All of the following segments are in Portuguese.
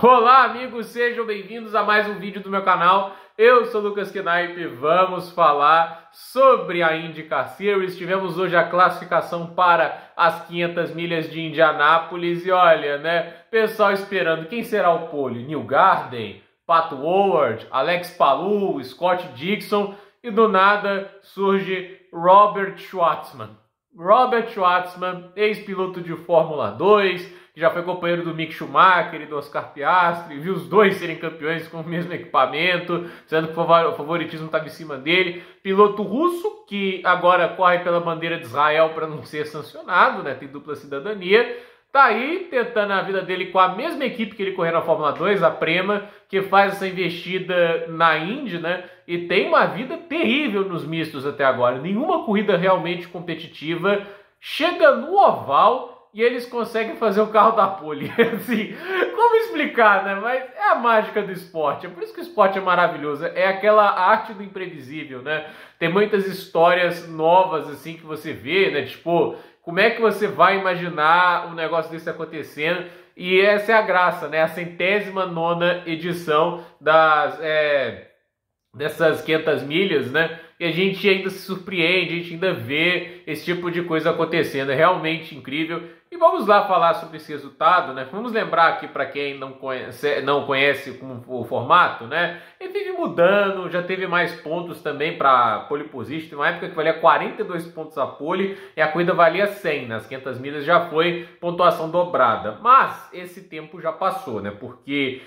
Olá, amigos, sejam bem-vindos a mais um vídeo do meu canal. Eu sou o Lucas Knipe e vamos falar sobre a IndyCar Series. Tivemos hoje a classificação para as 500 milhas de Indianápolis e olha, né, pessoal esperando quem será o pole? Neil Garden, Pato O'Ward, Alex Palou, Scott Dixon e do nada surge Robert Shwartzman. Robert Shwartzman, ex-piloto de Fórmula 2, que já foi companheiro do Mick Schumacher e do Oscar Piastri, viu os dois serem campeões com o mesmo equipamento, sendo que o favoritismo estava em cima dele. Piloto russo, que agora corre pela bandeira de Israel para não ser sancionado, né? Tem dupla cidadania. Tá aí tentando a vida dele com a mesma equipe que ele correu na Fórmula 2, a Prema, que faz essa investida na Indy, né? E tem uma vida terrível nos mistos até agora. Nenhuma corrida realmente competitiva. Chega no oval e eles conseguem fazer o carro da pole. Assim, como explicar, né? Mas é a mágica do esporte. É por isso que o esporte é maravilhoso. É aquela arte do imprevisível, né? Tem muitas histórias novas, assim, que você vê, né? Tipo, como é que você vai imaginar um negócio desse acontecendo? E essa é a graça, né? A 109ª edição dessas 500 milhas, né? E a gente ainda se surpreende, a gente ainda vê esse tipo de coisa acontecendo. É realmente incrível. E vamos lá falar sobre esse resultado, né? Vamos lembrar aqui para quem não conhece como o formato, né? Ele vive mudando, já teve mais pontos também para pole position. Tem uma época que valia 42 pontos a pole e a corrida valia 100. Nas 500 milhas já foi pontuação dobrada. Mas esse tempo já passou, né? Porque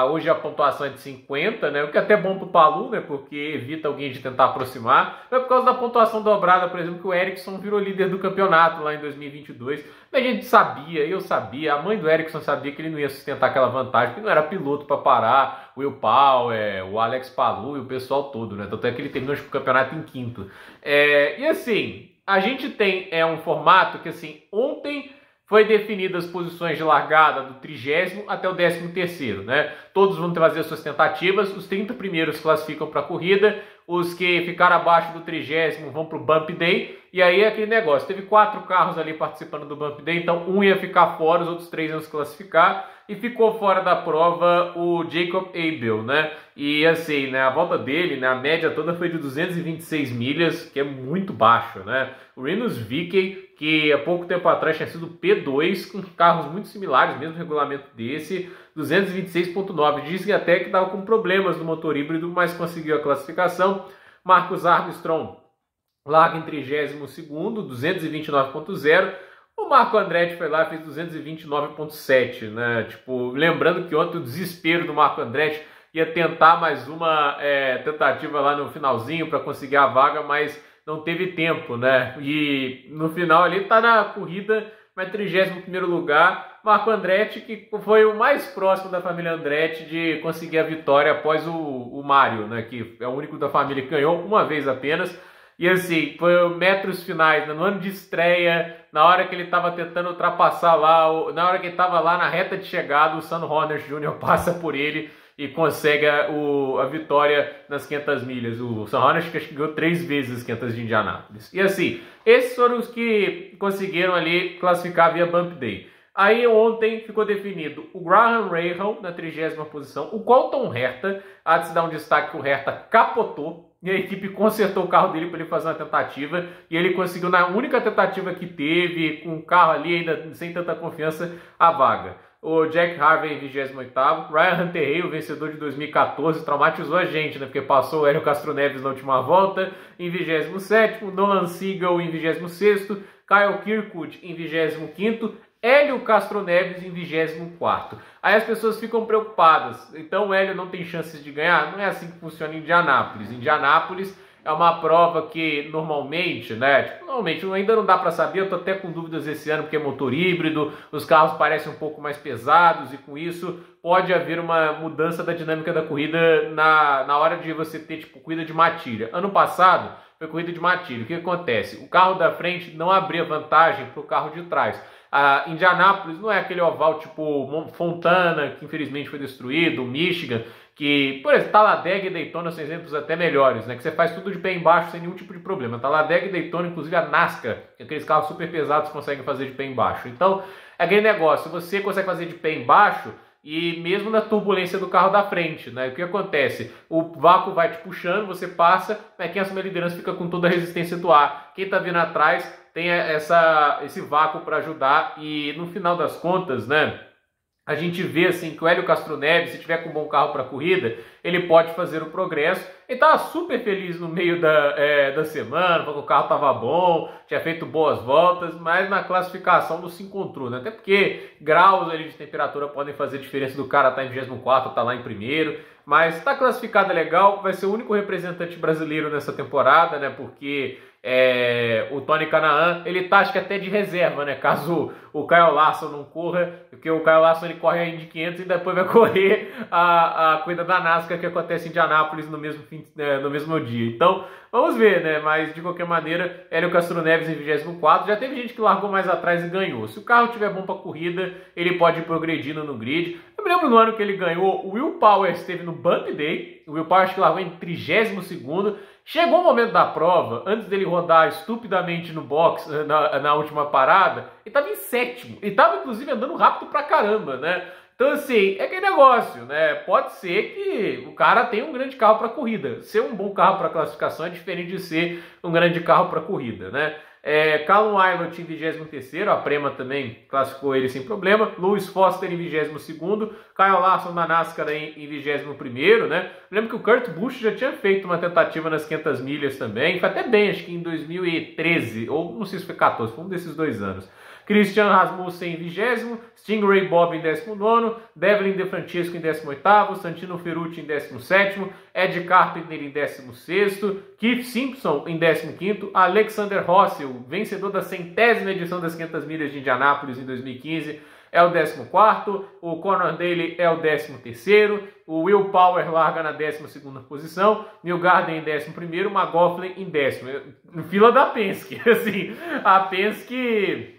hoje a pontuação é de 50, né? O que é até bom para o Palou, né? Porque evita alguém de tentar aproximar. Não é por causa da pontuação dobrada, por exemplo, que o Ericsson virou líder do campeonato lá em 2022. A gente sabia, eu sabia, a mãe do Ericsson sabia que ele não ia sustentar aquela vantagem, porque não era piloto para parar o Will Power, o Alex Palou e o pessoal todo, né? Tanto é que ele terminou o campeonato em quinto. E assim, a gente tem um formato que assim, ontem foi definidas as posições de largada do 30º até o 13º, né? Todos vão fazer suas tentativas, os 30 primeiros classificam para a corrida, os que ficaram abaixo do 30º vão para o Bump Day, e aí é aquele negócio, teve 4 carros ali participando do Bump Day, então um ia ficar fora, os outros 3 iam se classificar, e ficou fora da prova o Jacob Abel, né? E assim, né, a volta dele, né, a média toda foi de 226 milhas, que é muito baixo, né? O Rinus VeeKay, que há pouco tempo atrás tinha sido P2, com carros muito similares, mesmo regulamento desse, 226.9. Dizem até que estava com problemas no motor híbrido, mas conseguiu a classificação. Marcus Armstrong larga em 32º, 229.0. O Marco Andretti foi lá e fez 229.7, né? Tipo, lembrando que ontem o desespero do Marco Andretti ia tentar mais uma tentativa lá no finalzinho para conseguir a vaga, mas não teve tempo, né? E no final ali tá na corrida, mas 31º lugar, Marco Andretti, que foi o mais próximo da família Andretti de conseguir a vitória após o Mário, né? Que é o único da família que ganhou uma vez apenas. E assim, foi metros finais, né? No ano de estreia, na hora que ele estava tentando ultrapassar lá, na hora que ele estava lá na reta de chegada, o Sam Horner Jr. passa por ele e consegue a vitória nas 500 milhas. O Sam Horner acho que ganhou 3 vezes as 500 de Indianápolis. E assim, esses foram os que conseguiram ali classificar via Bump Day. Aí ontem ficou definido o Graham Rahal na 30ª posição, o Colton Herta, há de se dar um destaque que o Herta capotou, e a equipe consertou o carro dele para ele fazer uma tentativa, e ele conseguiu na única tentativa que teve, com o carro ali ainda sem tanta confiança, a vaga. O Jack Harvey em 28º, Ryan Hunter-Reay, o vencedor de 2014, traumatizou a gente, né? Porque passou o Hélio Castro Neves na última volta, em 27º, Nolan Segal em 26º, Kyle Kirkwood em 25º, Hélio Castro Neves em 24º. Aí as pessoas ficam preocupadas. Então o Hélio não tem chances de ganhar? Não é assim que funciona em Indianápolis. Indianápolis é uma prova que normalmente, né? Normalmente ainda não dá para saber. Eu tô até com dúvidas esse ano porque é motor híbrido, os carros parecem um pouco mais pesados e com isso pode haver uma mudança da dinâmica da corrida na hora de você ter tipo corrida de matilha. Ano passado foi corrida de matilha. O que acontece? O carro da frente não abria vantagem para o carro de trás. A Indianápolis não é aquele oval tipo Fontana, que infelizmente foi destruído, Michigan, que, por exemplo, Talladega e Daytona são exemplos até melhores, né? Que você faz tudo de pé embaixo sem nenhum tipo de problema. Talladega e Daytona, inclusive a NASCAR, que aqueles carros super pesados conseguem fazer de pé embaixo. Então, é aquele negócio, você consegue fazer de pé embaixo e mesmo na turbulência do carro da frente, né? O que acontece? O vácuo vai te puxando, você passa, mas quem assume a liderança fica com toda a resistência do ar. Quem está vindo atrás tem esse vácuo para ajudar e no final das contas, né? A gente vê assim que o Hélio Castro Neves, se tiver com um bom carro para corrida, ele pode fazer o progresso. Ele estava super feliz no meio da semana, porque o carro estava bom, tinha feito boas voltas, mas na classificação não se encontrou, né? Até porque graus ali de temperatura podem fazer diferença do cara estar em 24º, estar lá em primeiro. Mas está classificado legal, vai ser o único representante brasileiro nessa temporada, né? Porque o Tony Kanaan, ele tá acho que até de reserva, né? Caso o Kyle Larson não corra, porque o Kyle Larson ele corre a Indy 500 e depois vai correr a corrida da NASCAR que acontece em Indianápolis no mesmo dia. Então, vamos ver, né? Mas de qualquer maneira, Hélio Castro Neves em 24º, já teve gente que largou mais atrás e ganhou. Se o carro tiver bom para corrida, ele pode ir progredindo no grid. Eu me lembro no ano que ele ganhou, o Will Power esteve no Bump Day, o Will Power acho que largou em 32º. Chegou o momento da prova, antes dele rodar estupidamente no box na última parada, ele estava em 7º. Ele estava, inclusive, andando rápido pra caramba, né? Então, assim, é aquele negócio, né? Pode ser que o cara tenha um grande carro para corrida. Ser um bom carro para classificação é diferente de ser um grande carro para corrida, né? Callum Aylott em 23º, a Prema também classificou ele sem problema. Lewis Foster em 22º, Kyle Larson na NASCAR em 21º, né? Lembro que o Kurt Busch já tinha feito uma tentativa nas 500 milhas também, foi até bem, acho que em 2013, ou não sei se foi 14, foi um desses 2 anos. Christian Rasmussen em 20º, Stingray Bob em 19º, Devlin De Francesco em 18º, Santino Ferrucci em 17º, Ed Carpenter em 16º, Keith Simpson em 15º, Alexander Rossi, o vencedor da 100ª edição das 500 milhas de Indianápolis em 2015, é o 14º, o Conor Daly é o 13º, o Will Power larga na 12ª posição, Neil Garden em 11º, McLaughlin em 10º. Fila da Penske, assim, a Penske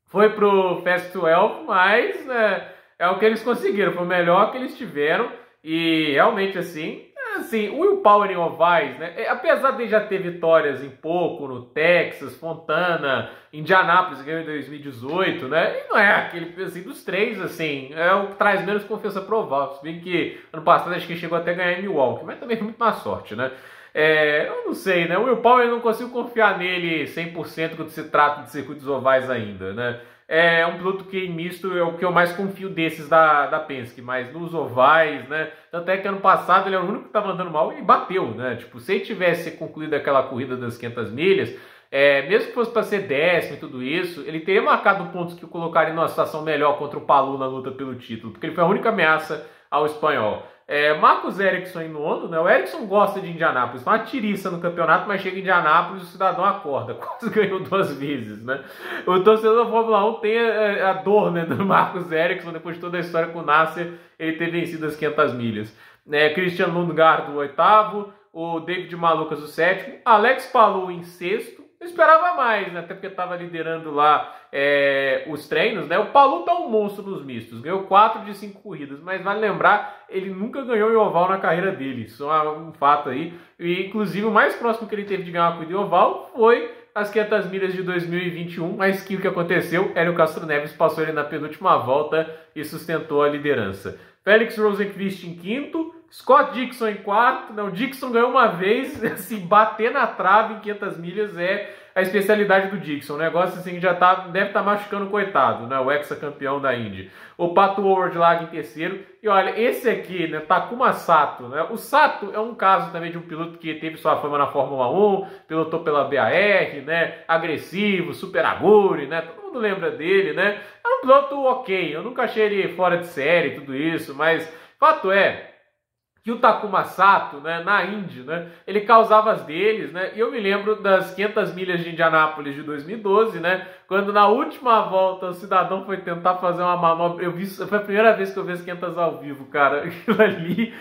foi pro Fast 12, mas né, é o que eles conseguiram, foi o melhor que eles tiveram e realmente assim, o Will Power em ovais, né, apesar de já ter vitórias em pouco no Texas, Fontana, Indianápolis, ganhou em 2018, né, e não é aquele assim, dos 3, assim, é o que traz menos confiança provável, se bem que ano passado acho que chegou até a ganhar em Milwaukee, mas também foi muito má sorte, né. Eu não sei, né? O Will Power, eu não consigo confiar nele 100% quando se trata de circuitos ovais ainda, né? É um piloto que em misto é o que eu mais confio desses da Penske, mas nos ovais, né? Tanto é que ano passado ele é o único que estava andando mal e bateu, né? Tipo, se ele tivesse concluído aquela corrida das 500 milhas, mesmo que fosse para ser 10º e tudo isso, ele teria marcado pontos que o colocaria numa situação melhor contra o Palou na luta pelo título, porque ele foi a única ameaça ao espanhol. Marcus Ericsson em 9º, né? O Ericsson gosta de Indianápolis, foi uma tiriça no campeonato, mas chega em Indianápolis e o cidadão acorda, quase ganhou 2 vezes, né? O torcedor da Fórmula 1 tem a dor, né, do Marcus Ericsson, depois de toda a história com o Nasser, ele ter vencido as 500 milhas. Christian Lundgaard, o 8º, o David Malukas, o 7º, Alex Palou em 6º. Eu esperava mais, né? Até porque estava liderando lá os treinos, né? O Palou tá um monstro nos mistos, ganhou 4 de 5 corridas, mas vale lembrar, ele nunca ganhou em oval na carreira dele, isso é um fato aí. E inclusive o mais próximo que ele teve de ganhar uma corrida em oval foi as 500 milhas de 2021, mas que o que aconteceu? Hélio Castro Neves passou ele na penúltima volta e sustentou a liderança. Felix Rosenqvist em 5º, Scott Dixon em 4º, não, Dixon ganhou uma vez, assim, bater na trave em 500 milhas é a especialidade do Dixon, o negócio assim já deve estar machucando o coitado, né, o ex-campeão da Indy. O Pato Howard larga em 3º, e olha, esse aqui, né, Takuma Sato, né, o Sato é um caso também de um piloto que teve sua fama na Fórmula 1, pilotou pela BAR, né, agressivo, super aguri, né, todo mundo lembra dele, né, é um piloto ok, eu nunca achei ele fora de série e tudo isso, mas fato é que o Takuma Sato, né, na Indy, né, ele causava as deles, né, e eu me lembro das 500 milhas de Indianápolis de 2012, né, quando na última volta o cidadão foi tentar fazer uma manobra, foi a primeira vez que eu vi as 500 ao vivo, cara, aquilo ali,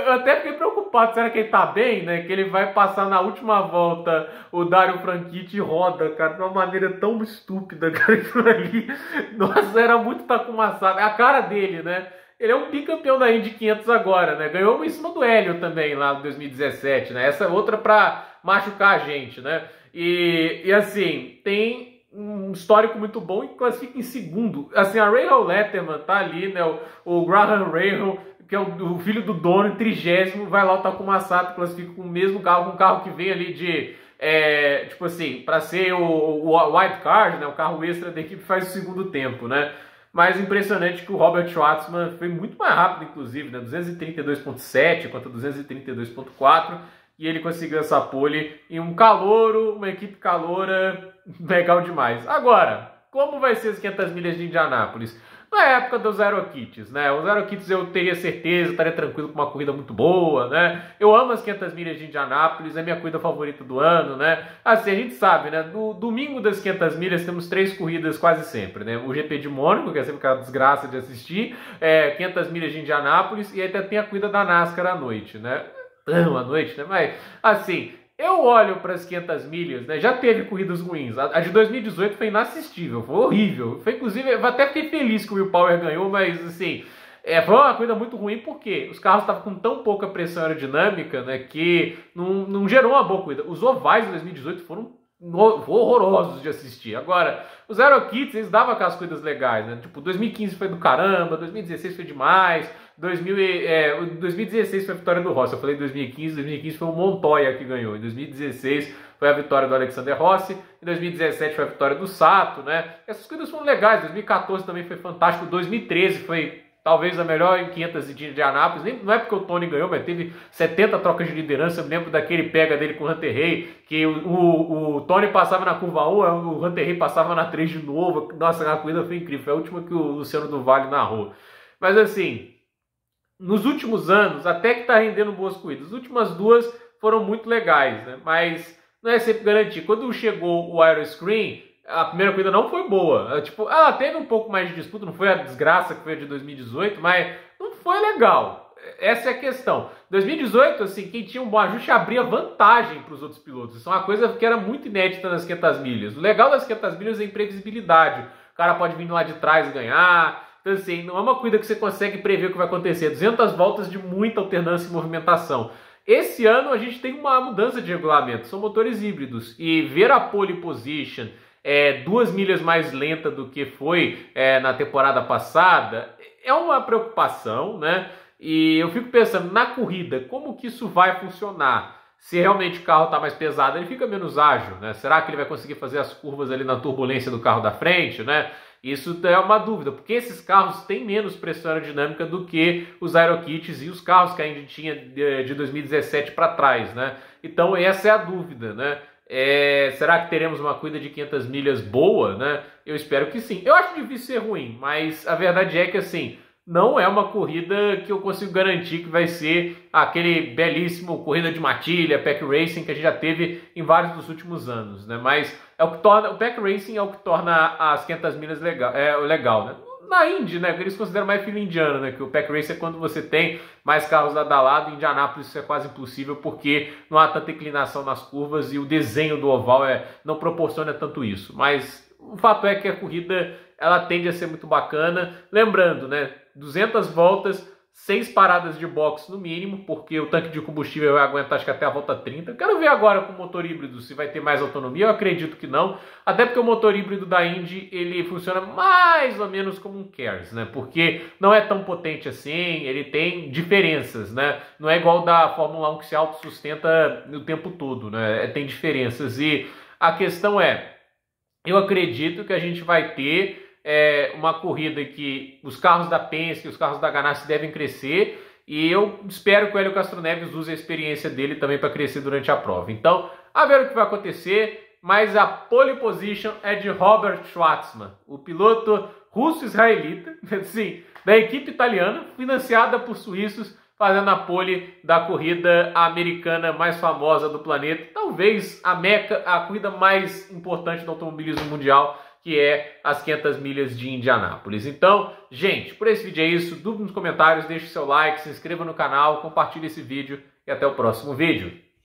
eu até fiquei preocupado, será que ele tá bem, né, que ele vai passar na última volta o Dario Franchitti e roda, cara, de uma maneira tão estúpida, cara, aquilo ali, nossa, era muito Takuma Sato, é a cara dele, né. Ele é um bicampeão da Indy 500 agora, né? Ganhou uma em cima do Hélio também lá em 2017, né? Essa é outra pra machucar a gente, né? E assim, tem um histórico muito bom e classifica em segundo. Assim, a Rahal Letterman tá ali, né? O Graham Rahal, que é o filho do dono, em 30º, vai lá o Takuma Sato, classifica com o mesmo carro, um carro que vem ali de, tipo assim, para ser o wild card, né? O carro extra da equipe, faz o segundo tempo, né? Mas impressionante que o Robert Schwartzman foi muito mais rápido, inclusive, né? 232.7 contra 232.4, e ele conseguiu essa pole em um calouro, uma equipe caloura, legal demais. Agora, como vai ser as 500 milhas de Indianápolis? Na época dos Zero Kits, né? Os Zero Kits eu teria certeza, estaria tranquilo com uma corrida muito boa, né? Eu amo as 500 milhas de Indianápolis, é minha corrida favorita do ano, né? Assim, a gente sabe, né? No domingo das 500 milhas temos 3 corridas quase sempre, né? O GP de Mônaco, que é sempre aquela desgraça de assistir, 500 milhas de Indianápolis, e aí tem a corrida da NASCAR à noite, né? À noite, né? Mas, assim, eu olho para as 500 milhas, né? Já teve corridas ruins. A de 2018 foi inassistível, foi horrível. Foi, inclusive, eu até fiquei feliz que o Will Power ganhou, mas, assim, foi uma corrida muito ruim porque os carros estavam com tão pouca pressão aerodinâmica, né? Que não gerou uma boa corrida. Os ovais de 2018 foram horrorosos de assistir. Agora, os Zero Kits, eles davam aquelas corridas legais, né? Tipo, 2015 foi do caramba, 2016 foi demais, 2016 foi a vitória do Rossi. Eu falei 2015 foi o Montoya que ganhou. Em 2016 foi a vitória do Alexander Rossi, em 2017 foi a vitória do Sato, né? Essas corridas foram legais, 2014 também foi fantástico, 2013 foi talvez a melhor em 500 de Indianápolis, não é porque o Tony ganhou, mas teve 70 trocas de liderança. Eu me lembro daquele pega dele com o Hunter Hay, que o Tony passava na curva 1, o Hunter Hay passava na 3 de novo. Nossa, a corrida foi incrível, foi a última que o Luciano do Vale narrou. Mas assim, nos últimos anos, até que está rendendo boas corridas. As últimas duas foram muito legais, né? Mas não é sempre garantir. Quando chegou o Aeroscreen, a primeira corrida não foi boa. Tipo, ela teve um pouco mais de disputa, não foi a desgraça que foi a de 2018, mas não foi legal. Essa é a questão. 2018, assim, quem tinha um bom ajuste abria vantagem para os outros pilotos. Isso é uma coisa que era muito inédita nas 500 milhas. O legal das 500 milhas é a imprevisibilidade. O cara pode vir lá de trás e ganhar. Então, assim, não é uma corrida que você consegue prever o que vai acontecer. 200 voltas de muita alternância e movimentação. Esse ano a gente tem uma mudança de regulamento. São motores híbridos. E ver a pole position 2 milhas mais lenta do que foi na temporada passada é uma preocupação, né? E eu fico pensando, na corrida, como que isso vai funcionar? Se realmente o carro está mais pesado, ele fica menos ágil, né? Será que ele vai conseguir fazer as curvas ali na turbulência do carro da frente, né? Isso é uma dúvida, porque esses carros têm menos pressão aerodinâmica do que os Aerokits e os carros que a gente tinha de 2017 para trás, né? Então essa é a dúvida, né? Será que teremos uma corrida de 500 milhas boa, né? Eu espero que sim. Eu acho difícil ser ruim, mas a verdade é que, assim, não é uma corrida que eu consigo garantir que vai ser aquele belíssimo corrida de matilha, pack racing que a gente já teve em vários dos últimos anos, né? Mas é o que torna o pack racing é o que torna as 500 milhas legal, né? Na Indy, né? Eles consideram mais filho indiano, né? Que o pack race é quando você tem mais carros lado a lado. Em Indianápolis isso é quase impossível porque não há tanta inclinação nas curvas e o desenho do oval não proporciona tanto isso. Mas o fato é que a corrida ela tende a ser muito bacana. Lembrando, né? 200 voltas, 6 paradas de box no mínimo, porque o tanque de combustível vai aguentar acho que até a volta 30. Eu quero ver agora com o motor híbrido se vai ter mais autonomia. Eu acredito que não, até porque o motor híbrido da Indy ele funciona mais ou menos como um KERS, né? Porque não é tão potente assim, ele tem diferenças, né? Não é igual da Fórmula 1 que se autossustenta o tempo todo, né? Tem diferenças e a questão eu acredito que a gente vai ter uma corrida em que os carros da Penske e os carros da Ganassi devem crescer e eu espero que o Hélio Castro Neves use a experiência dele também para crescer durante a prova. Então, a ver o que vai acontecer, mas a pole position é de Robert Schwartzman, o piloto russo-israelita, assim, da equipe italiana, financiada por suíços, fazendo a pole da corrida americana mais famosa do planeta, talvez a meca, a corrida mais importante do automobilismo mundial, que é as 500 milhas de Indianápolis. Então, gente, por esse vídeo é isso. Dúvida nos comentários, deixe seu like, se inscreva no canal, compartilhe esse vídeo e até o próximo vídeo.